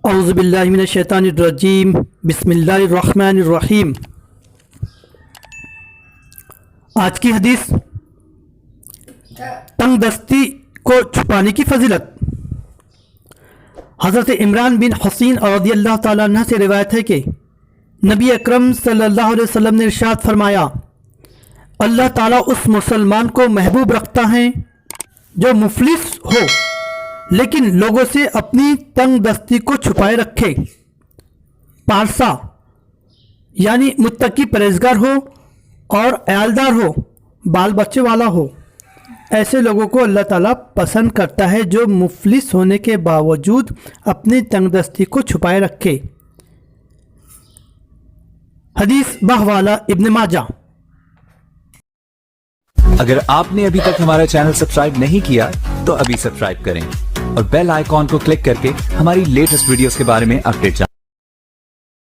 اعوذ باللہ من الشیطان الرجیم بسم اللہ الرحمن الرحیم۔ آج کی حدیث تنگ دستی کو چھپانے کی فضیلت۔ حضرت عمران بن حسین رضی اللہ تعالیٰ عنہ سے روایت ہے کہ نبی اکرم صلی اللہ علیہ وسلم نے ارشاد فرمایا، اللہ تعالیٰ اس مسلمان کو محبوب رکھتا ہے جو مفلس ہو لیکن لوگوں سے اپنی تنگ دستی کو چھپائے رکھے، پارسا یعنی متقی پرہیزگار ہو اور عیالدار ہو، بال بچے والا ہو۔ ایسے لوگوں کو اللہ تعالیٰ پسند کرتا ہے جو مفلس ہونے کے باوجود اپنی تنگ دستی کو چھپائے رکھے۔ حدیث بحوالہ ابن ماجہ۔ اگر آپ نے ابھی تک ہمارا چینل سبسکرائب نہیں کیا تو ابھی سبسکرائب کریں اور بیل آئیکن کو کلک کر کے ہماری لیٹسٹ ویڈیوز کے بارے میں اپڈیٹ جانیں۔